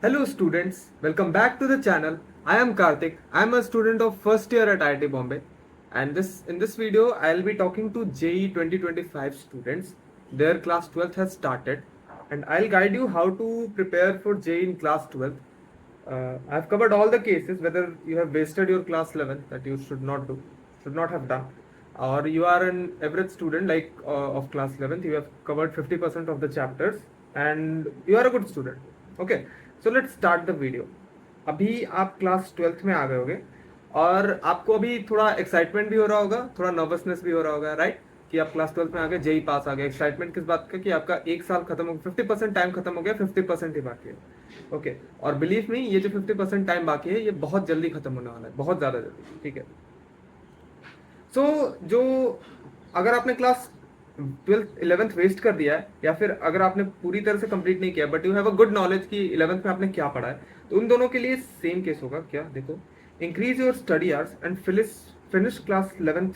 Hello students, welcome back to the channel. I am Karthik. I am a student of first year at IIT Bombay, and in this video I'll be talking to JEE 2025 students. Their class 12th has started, and I'll guide you how to prepare for JEE in class 12th. I've covered all the cases, whether you have wasted your class 11th that you should not have done, or you are an average student of class 11th. You have covered 50% of the chapters, and you are a good student. Okay, so let's start the video. अभी आप class 12th में आ गए होगे और आपको अभी थोड़ा excitement भी हो रहा होगा, थोड़ा नर्वसनेस भी हो रहा होगा, राइट? कि आप क्लास 12th में आ गए, जेई पास आ गए। एक्साइटमेंट किस बात का? कि आपका एक साल खत्म हो गया, 50% टाइम खत्म हो गया, 50% ही बाकी है। ओके, और बिलीव मी, ये जो 50% टाइम बाकी है ये बहुत जल्दी खत्म होने वाला है, बहुत ज्यादा जल्दी। ठीक है, सो जो अगर आपने क्लास 11th वेस्ट कर दिया है, या फिर अगर आपने पूरी तरह से कंप्लीट नहीं किया but you have a good knowledge कि 11th में आपने क्या पढ़ा है, तो उन दोनों के लिए सेम केस होगा। क्या देखो, increase your study hours and finish class 11th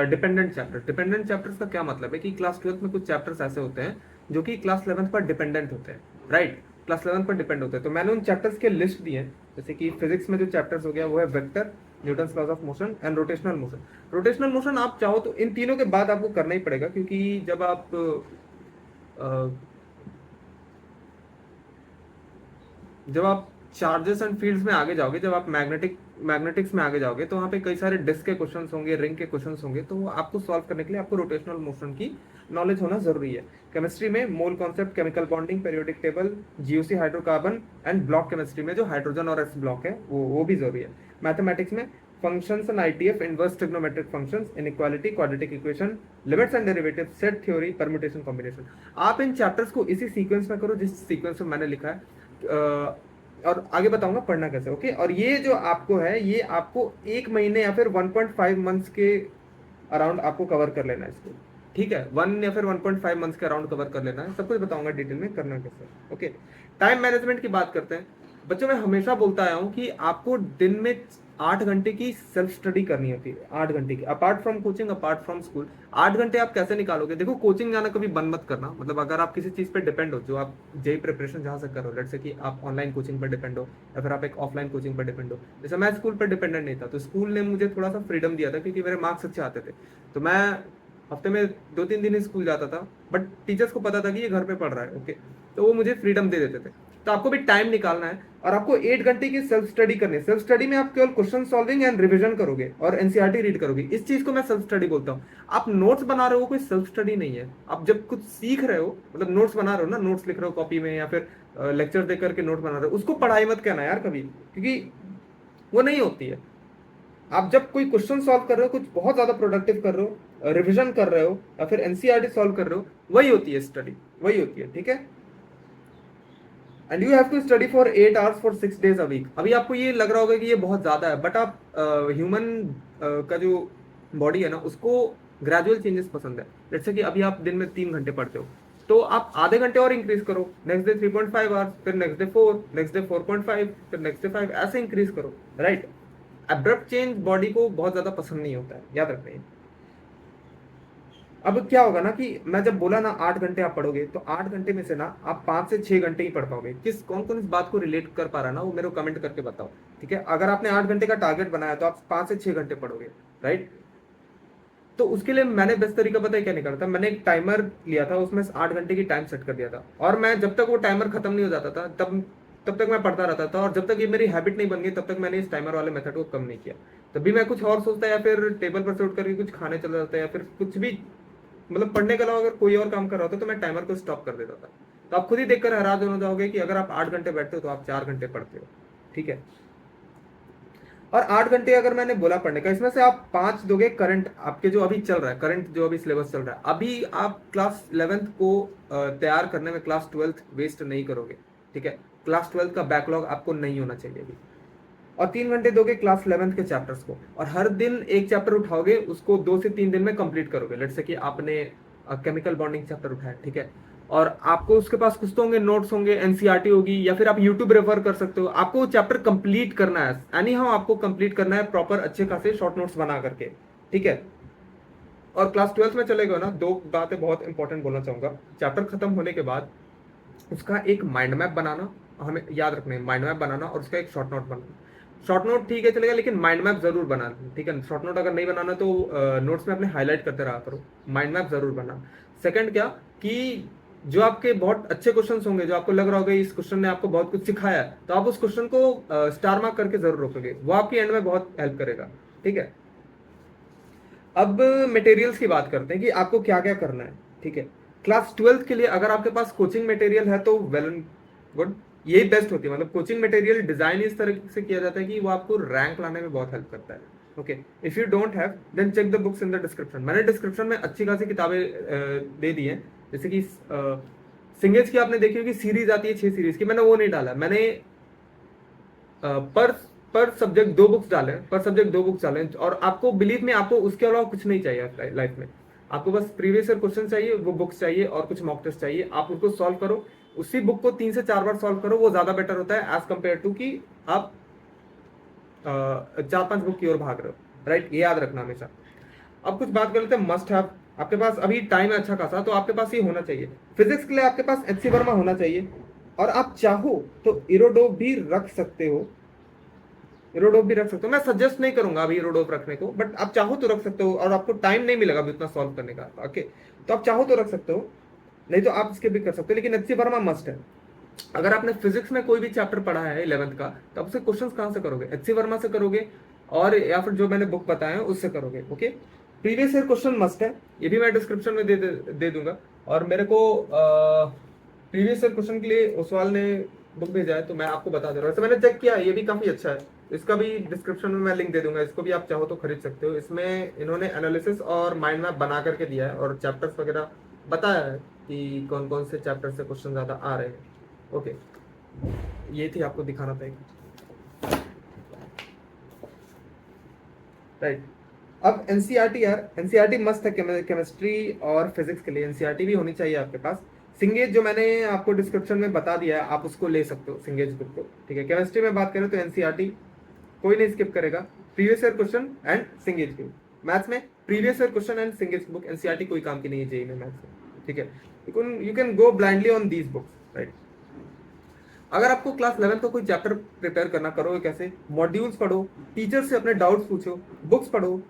dependent chapter. Dependent chapters का क्या मतलब है कि क्लास 12th में कुछ चैप्टर्स ऐसे होते हैं जो कि क्लास 11th पर डिपेंडेंट होते हैं, राइट? क्लास 11th पर डिपेंड होते हैं। तो मैंने उन चैप्टर्स के लिस्ट दिए हैं, जैसे कि फिजिक्स में जो चैप्टर्स हो गया वो है vector, Newton's laws of motion and rotational motion. Rotational motion आप चाहो तो इन तीनों के बाद आपको करना ही पड़ेगा, क्योंकि जब आप चार्जेस एंड फील्ड्स में आगे जाओगे, जब आप मैग्नेटिक्स में आगे जाओगे, तो वहाँ पे कई सारे डिस्क के क्वेश्चंस होंगे, रिंग के क्वेश्चंस होंगे, तो आपको सॉल्व करने के लिए आपको रोटेशनल मोशन की नॉलेज होना जरूरी है। केमिस्ट्री में mole concept, chemical bonding, periodic table, GOC, hydrocarbon and block chemistry में जो हाइड्रोजन और एस ब्लॉक है वो भी जरूरी है। मैथमेटिक्स में functions and ITF, inverse trigonometric functions, inequality, quadratic equation, limits and derivatives, set theory, permutation, combination. आप इन चैप्टर्स को इसी सीक्वेंस में करो जिस सीक्वेंस में मैंने लिखा है, और आगे बताऊंगा पढ़ना कैसे। ओके, और ये जो आपको है, ये आपको 1 महीने या फिर 1.5 मंथ्स के अराउंड आपको कवर कर लेना है इसको। ठीक है, 1 या फिर 1.5 मंथ्स के अराउंड कवर कर लेना है। सब कुछ बताऊंगा डिटेल में करना कैसे। ओके, टाइम मैनेजमेंट की बात करते हैं। बच्चों, मैं हमेशा बोलता आया हूँ कि आपको दिन में 8 घंटे की सेल्फ स्टडी करनी होती है। 8 घंटे की, apart from coaching, apart from school. 8 घंटे आप कैसे निकालोगे? देखो, कोचिंग जाना कभी बंद मत करना। मतलब अगर आप किसी चीज पे डिपेंड हो, जो आप जेई प्रिपरेशन जहां से करो, लेट्स से कि आप ऑनलाइन कोचिंग पर डिपेंड हो या फिर आप एक ऑफलाइन कोचिंग पर डिपेंड हो। जैसे मैं स्कूल पर डिपेंडेंट नहीं था, तो स्कूल ने मुझे थोड़ा सा फ्रीडम दिया था क्योंकि मेरे मार्क्स अच्छे आते थे। तो मैं हफ्ते में 2-3 दिन ही स्कूल जाता था, बट टीचर्स को पता था कि ये घर पे पढ़ रहा है। ओके, तो वो मुझे फ्रीडम दे देते थे। तो आपको भी टाइम निकालना है और आपको 8 घंटे की सेल्फ स्टडी करनी है। सेल्फ स्टडी में आप केवल क्वेश्चन सॉल्विंग एंड रिवीजन करोगे और एनसीईआरटी रीड करोगे। इस चीज को मैं सेल्फ स्टडी बोलता हूँ। आप नोट्स बना रहे हो, कोई सेल्फ स्टडी नहीं है। आप जब कुछ सीख रहे हो, मतलब नोट्स बना रहे हो ना, नोट्स लिख रहे हो कॉपी में या फिर लेक्चर देख करके नोट बना रहे हो, उसको पढ़ाई मत कहना यार कभी, क्योंकि वो नहीं होती है। आप जब कोई क्वेश्चन सॉल्व कर रहे हो, कुछ बहुत ज्यादा प्रोडक्टिव कर रहे हो, रिवीजन कर रहे हो या फिर एनसीईआरटी सॉल्व कर रहे हो, वही होती है स्टडी, वही होती है। ठीक है, and you have to study for 8 hours for 6 days a week. अभी आपको ये लग रहा होगा कि ये बहुत ज्यादा है, बट आप ह्यूमन का जो बॉडी है ना, उसको ग्रेजुअल चेंजेस पसंद है। जैसे कि अभी आप दिन में 3 घंटे पढ़ते हो, तो आप आधे घंटे और इंक्रीज करो। नेक्स्ट डे 3.5 आवर्स, फिर नेक्स्ट डे 4, नेक्स्ट डे 4.5, फिर नेक्स्ट डे 5, ऐसे इंक्रीज करो, राइट? अब्रप्ट चेंज बॉडी को बहुत ज्यादा पसंद नहीं होता है, याद रखना है। अब क्या होगा ना कि मैं जब बोला ना 8 घंटे आप पढ़ोगे, तो 8 घंटे में से ना आप 5 से 6 घंटे ही पढ़ पाओगे। कौन कौन इस बात को रिलेट कर पा रहा है ना, वो मेरे को कमेंट करके बताओ। ठीक है, अगर आपने 8 घंटे का टारगेट बनाया तो आप 5 से 6 घंटे पढ़ोगे, राइट? तो उसके लिए मैंने बेस्ट तरीका पता है क्या निकाला था? मैंने एक टाइमर लिया था, उसमें 8 घंटे की टाइम सेट कर दिया था, और मैं जब तक वो टाइमर खत्म नहीं हो जाता था तब तक मैं पढ़ता रहता था। और जब तक ये मेरी हैबिट नहीं बन गई तब तक मैंने इस टाइमर वाले मेथड को कम नहीं किया। तभी मैं कुछ और सोचता, या फिर टेबल पर से उठ करके कुछ खाने चला जाता, या फिर कुछ भी, मतलब पढ़ने के अलावा अगर कोई और काम कर रहा होता तो मैं टाइमर को स्टॉप कर देता था। तो आप खुद ही देखकर हैरान हो जाओगे कि अगर आप 8 घंटे बैठते हो तो आप 4 घंटे पढ़ते हो। ठीक है, और 8 घंटे अगर मैंने बोला पढ़ने का, इसमें से आप 5 दोगे करंट, आपके जो अभी चल रहा है, करंट जो अभी सिलेबस चल रहा है। अभी आप क्लास 11th को तैयार करने में क्लास 12th वेस्ट नहीं करोगे। ठीक है, क्लास 12th का बैकलॉग आपको नहीं होना चाहिए अभी। और 3 घंटे दोगे क्लास 11th के चैप्टर्स को, और हर दिन एक चैप्टर उठाओगे, उसको 2 से 3 दिन में कंप्लीट करोगे। लेट्स से कि आपने केमिकल बॉन्डिंग चैप्टर उठाया, ठीक है, और आपको उसके पास कुछ तो होंगे, नोट्स होंगे, एनसीईआरटी होगी, या फिर आप यूट्यूब रेफर कर सकते हो। आपको चैप्टर कंप्लीट करना है, एनी हाउ आपको कंप्लीट करना है प्रॉपर, अच्छे खासे शॉर्ट नोट्स बना करके। ठीक है, और क्लास 12th में चले गए ना, 2 बातें बहुत इंपॉर्टेंट बोलना चाहूंगा। चैप्टर खत्म होने के बाद उसका एक माइंड मैप बनाना, हमें याद रखने हैं, माइंड मैप बनाना और उसका एक शॉर्ट नोट बनाना। शॉर्ट नोट ठीक है चलेगा, लेकिन माइंड मैप जरूर बनाना, ठीक है। शॉर्ट नोट अगर नहीं बनाना तो नोट्स में अपने हाईलाइट करते रहा करो, माइंड मैप जरूर बनाना। सेकंड क्या, कि जो आपके बहुत अच्छे क्वेश्चंस होंगे, जो आपको लग रहा होगा इस क्वेश्चन ने आपको बहुत कुछ सिखाया है, तो आप उस क्वेश्चन को स्टार मार्क करके जरूर रखोगे, वो आपकी एंड में बहुत हेल्प करेगा, ठीक है। अब मटेरियल्स की बात करते हैं कि आपको क्या क्या करना है, ठीक है। क्लास 12th के लिए अगर आपके पास कोचिंग मटेरियल है तो वेल एंड गुड, यही बेस्ट होती है। मतलब कोचिंग मटेरियल डिजाइन इस तरह से किया जाता है कि वो आपको रैंक लाने में बहुत हेल्प करता है। Okay, if you don't have then check the books in the description. मैंने डिस्क्रिप्शन में अच्छी खासी किताबें दे दी हैं, जैसे कि सिंगेज की आपने देखी होगी सीरीज आती है 6 सीरीज की, मैंने वो नहीं डाला। मैंने पर पर सब्जेक्ट 2 बुक्स डाले, पर सब्जेक्ट 2 बुक्स डाले, और आपको बिलीव में आपको उसके अलावा कुछ नहीं चाहिए लाइफ में। आपको बस प्रीवियस ईयर क्वेश्चन चाहिए, वो बुक्स चाहिए और कुछ मॉक टेस्ट चाहिए, आप उसको सॉल्व करो। उसी बुक को 3 से 4 बार सॉल्व करो, वो ज्यादा बेटर होता है एज कंपेयर टू कि आप 4-5 बुक की ओर भाग रहे हो, राइट। ये याद रखना हमेशा। अब कुछ बात कर लेते हैं मस्ट हैव। आपके पास अभी टाइम है अच्छा खासा, तो आपके पास ये होना चाहिए। फिजिक्स के लिए आपके पास एचसी वर्मा होना चाहिए, और आप चाहो तो इरोडो भी रख सकते हो, इरोडोप भी रख सकते हो। मैं सजेस्ट नहीं करूंगा अभी इरोडोप रखने को, बट आप चाहो तो रख सकते हो, और आपको टाइम नहीं मिलेगा अभी उतना सॉल्व करने का, ओके। तो आप चाहो तो रख सकते हो, नहीं तो आप इसके भी कर सकते हो, लेकिन एचसी वर्मा मस्ट है। अगर आपने फिजिक्स में कोई भी चैप्टर पढ़ा है 11th का, तो आप उससे क्वेश्चंस कहाँ से करोगे, एचसी वर्मा से करोगे, और या फिर जो मैंने बुक बताया है उससे करोगे, okay. Previous year question must है, ये भी मैं डिस्क्रिप्शन में दे दूंगा। और मेरे को प्रीवियस ईयर क्वेश्चन के लिए ओसवाल ने बुक भेजा है, तो मैं आपको बता दे रहा हूँ। वैसे मैंने चेक किया, ये भी काफी अच्छा है। इसका भी डिस्क्रिप्शन में मैं लिंक दे दूंगा, इसको भी आप चाहो तो खरीद सकते हो। इसमें इन्होंने एनालिसिस और माइंड मैप बना करके दिया है, और चैप्टर्स वगैरह बताया है कि कौन कौन से चैप्टर से क्वेश्चन ज्यादा आ रहे हैं, ओके। ये थी आपको दिखाना था, राइट। अब एनसीईआरटी यार, एनसीईआरटी मस्त है केमिस्ट्री और फिजिक्स के लिए, एनसीईआरटी भी होनी चाहिए आपके पास। सिंगेज जो मैंने आपको डिस्क्रिप्शन में बता दिया है, आप उसको ले सकते हो, सिंगेज बुक को, ठीक है। केमिस्ट्री में बात करें तो एनसीईआरटी कोई नहीं स्किप करेगा, प्रीवियस ईयर क्वेश्चन एंड सिंगेज की। मैथ्स में previous year question and सिंगेज book, NCERT कोई काम की नहीं है जेई में, मैथ्स में, ठीक है। You can go blindly on these books, right. अगर आपको क्लास 11 का कोई चैप्टर प्रिपेयर करना, करोगे कैसे, मॉड्यूल्स पढ़ो, टीचर से अपने डाउट्स पूछो, बुक्स पढ़ो,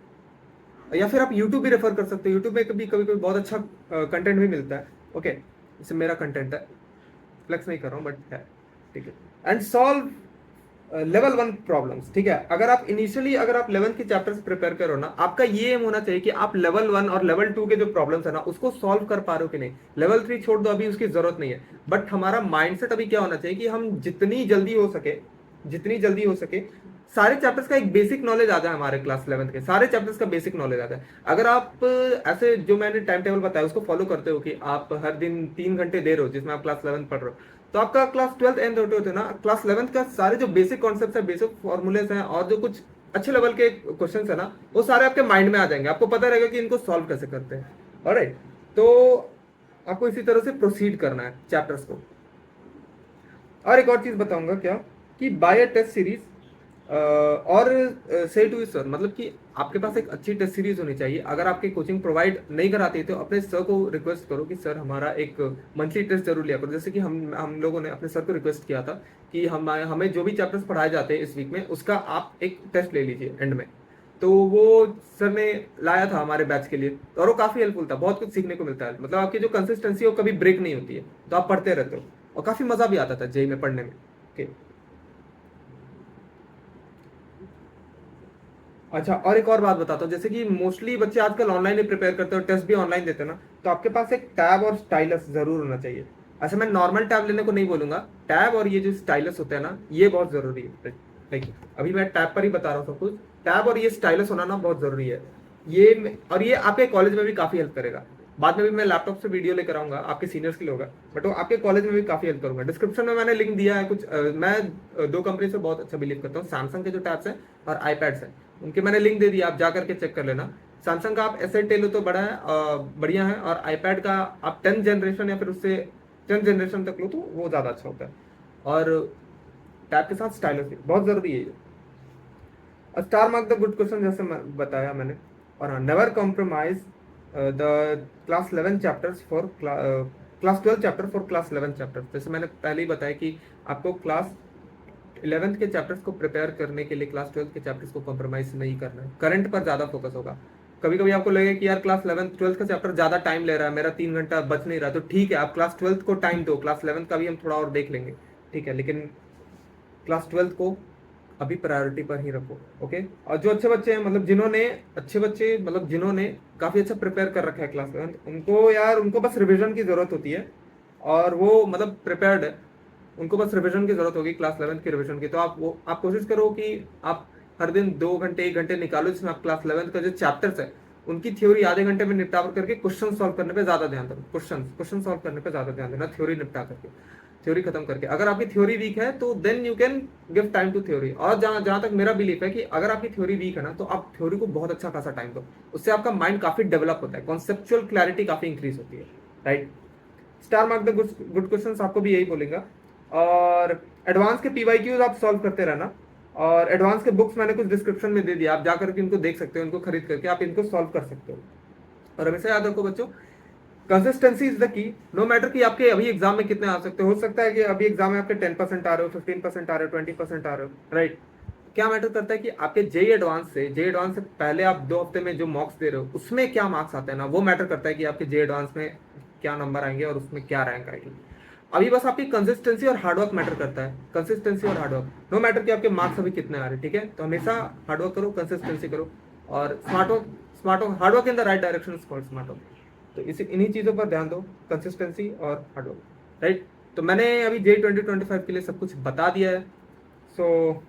या फिर आप यूट्यूब भी रेफर कर सकते हो। यूट्यूब में कभी कभी बहुत अच्छा कंटेंट भी मिलता है, ओके। जैसे मेरा कंटेंट है, फ्लेक्स नहीं कर रहा हूँ बट है, ठीक है। एंड सॉल्व लेवल 1 प्रॉब्लम्स, ठीक है। अगर आप इनिशियली अगर आप 11 के चैप्टर्स प्रिपेयर करो ना, आपका ये एम होना चाहिए कि आप लेवल 1 और लेवल 2 के जो प्रॉब्लम्स है ना, उसको सॉल्व कर पा रहे हो कि नहीं। लेवल 3 छोड़ दो, अभी उसकी जरूरत नहीं है। बट हमारा माइंडसेट अभी क्या होना चाहिए कि हम जितनी जल्दी हो सके सारे चैप्टर्स का एक बेसिक नॉलेज आ जाए, हमारे क्लास 11 के सारे चैप्टर्स का बेसिक नॉलेज आ जाए। अगर आप ऐसे जो मैंने टाइम टेबल बताया उसको फॉलो करते हो, कि आप हर दिन 3 घंटे दे रहे हो जिसमें आप क्लास 11 पढ़ रहे हो, तो आपका क्लास 12th एंड होते होते ना क्लास 11th का सारे जो बेसिक कॉन्सेप्ट है, बेसिक फॉर्मूलेस हैं, और जो कुछ अच्छे लेवल के क्वेश्चन है ना, वो सारे आपके माइंड में आ जाएंगे। आपको पता रहेगा कि इनको सॉल्व कैसे करते हैं, ऑलराइट। तो आपको इसी तरह से प्रोसीड करना है चैप्टर्स को। और एक और चीज बताऊंगा क्या, कि बाय अ टेस्ट सीरीज, और से टू सर, मतलब कि आपके पास एक अच्छी टेस्ट सीरीज होनी चाहिए। अगर आपकी कोचिंग प्रोवाइड नहीं कराती तो अपने सर को रिक्वेस्ट करो कि सर हमारा एक मंथली टेस्ट जरूर लिया करो। जैसे कि हम लोगों ने अपने सर को रिक्वेस्ट किया था कि हमें जो भी चैप्टर्स पढ़ाए जाते हैं इस वीक में, उसका आप एक टेस्ट ले लीजिए एंड में। तो वो सर ने लाया था हमारे बैच के लिए, और वो काफी हेल्पफुल था, बहुत कुछ सीखने को मिलता है। मतलब आपकी जो कंसिस्टेंसी है वो कभी ब्रेक नहीं होती है, तो आप पढ़ते रहते हो, और काफी मजा भी आता था जेई में पढ़ने में, ओके। अच्छा, और एक और बात बताता हूँ, जैसे कि मोस्टली बच्चे आजकल ऑनलाइन ही प्रिपेयर करते हो, टेस्ट भी ऑनलाइन देते हैं ना, तो आपके पास एक टैब और स्टाइलस जरूर होना चाहिए। अच्छा, मैं नॉर्मल टैब लेने को नहीं बोलूंगा, टैब और ये जो स्टाइलस होते हैं ना, ये बहुत जरूरी है। लाइक अभी मैं टैब पर ही बता रहा हूँ सब कुछ, टैब और ये स्टाइलस होना ना बहुत जरूरी है। और ये आपके कॉलेज में भी काफी हेल्प करेगा। बाद में भी मैं लैपटॉप से वीडियो लेकर आऊंगा, आपके सीनियर्स के लिए होगा, बट वो आपके कॉलेज में भी काफी हेल्प करूंगा। डिस्क्रिप्शन में मैंने लिंक दिया है कुछ, मैं 2 कंपनी से बहुत अच्छा बिलीव करता हूँ, सैमसंग के जो टैब्स हैं और आईपैड्स हैं, उनके मैंने लिंक दे दिया, आप जा करके चेक कर लेना। सैमसंग का आप एस लो तो बड़ा है, बढ़िया है, और आईपैड का आप 10th जनरेशन या फिर उससे 10th जनरेशन तक लो तो वो ज़्यादा अच्छा होता है। और टैब के साथ स्टाइलस भी बहुत ज़रूरी है। Star mark the good question, जैसे बताया मैंने। और हाँ, never compromise the class 11 chapters for class 12 chapter for class 11 chapter. जैसे मैंने पहले ही बताया कि आपको क्लास 11th के चैप्टर्स को प्रिपेयर करने के लिए क्लास 12th के चैप्टर्स को कॉम्प्रोमाइज नहीं करना है, करंट पर ज़्यादा फोकस होगा। कभी कभी आपको लगेगा कि यार क्लास 11th 12th का चैप्टर ज़्यादा टाइम ले रहा है, मेरा 3 घंटा बच नहीं रहा, तो ठीक है आप क्लास 12th को टाइम दो, क्लास 11th का भी हम थोड़ा और देख लेंगे, ठीक है, लेकिन क्लास 12th को अभी प्रायोरिटी पर ही रखो। ओके, और जो अच्छे बच्चे हैं, मतलब जिन्होंने काफ़ी अच्छा प्रिपेयर कर रखा है क्लास 11th, उनको यार उनको बस रिविजन की ज़रूरत होती है, और वो मतलब प्रिपेयर्ड है, उनको बस रिविजन की जरूरत होगी क्लास 11th की रिविजन की। तो आप कोशिश करो कि आप हर दिन 2 घंटे 1 घंटे निकालो जिसमें आप क्लास 11th का जो चैप्टर्स है उनकी थ्योरी आधे घंटे में निपटा करके क्वेश्चन सॉल्व करने पे ज्यादा ध्यान देना, क्वेश्चन सॉल्व करने पे ज्यादा ध्यान देना, थ्योरी निपटा करके, थ्योरी खत्म करके। अगर आपकी थ्योरी वीक है तो then you can give time to theory. और जहां तक मेरा बिलीफ है कि अगर आपकी थ्योरी वीक है ना, तो आप थ्योरी को बहुत अच्छा खासा टाइम दो, उससे आपका माइंड काफी डेवलप होता है, कॉन्सेप्चुअल क्लैरिटी काफी इंक्रीज होती है, right. Star mark the good question, आपको भी यही बोलेगा। और एडवांस के पीवाईक्यूज आप सॉल्व करते रहना, और एडवांस के बुक्स मैंने कुछ डिस्क्रिप्शन में दे दिया, आप जाकर के इनको देख सकते हो, इनको खरीद करके आप इनको सॉल्व कर सकते हो। और हमेशा याद रखो बच्चों, consistency is the key. No matter कि आपके अभी एग्जाम में कितने आ सकते हो सकता है कि अभी एग्जाम में आपके 10% आ रहे हो, 15% आ रहे हो, 20% आ रहे हो, राइट। क्या मैटर करता है कि आपके जेई एडवांस से पहले आप 2 हफ्ते में जो मॉक्स दे रहे हो उसमें क्या मार्क्स आते हैं ना, वो मैटर करता है कि आपके जेई एडवांस में क्या नंबर आएंगे और उसमें क्या रैंक आएगी। अभी बस आपकी कंसिस्टेंसी और हार्डवर्क मैटर करता है, कंसिस्टेंसी और हार्डवर्क, नो मैटर कि आपके मार्क्स अभी कितने आ रहे हैं, ठीक है। तो हमेशा हार्डवर्क करो, कंसिस्टेंसी करो, और smart work hard work in the right direction is called smart work. तो इन्हीं चीज़ों पर ध्यान दो, कंसिस्टेंसी और हार्डवर्क, राइट। तो मैंने अभी जे 2025 के लिए सब कुछ बता दिया है। सो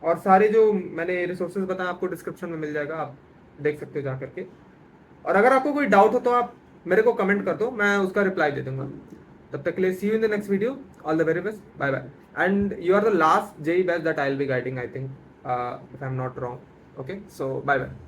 और सारे जो मैंने रिसोर्सेज बताया आपको डिस्क्रिप्शन में मिल जाएगा, आप देख सकते हो जा करके। और अगर आपको कोई डाउट हो तो आप मेरे को कमेंट कर दो, मैं उसका रिप्लाई दे दूंगा। तब तक के लिए see you in the next video, all the very best, bye bye. And you are the last JE batch that I will be guiding, I think, if I am not wrong. Okay, so bye bye.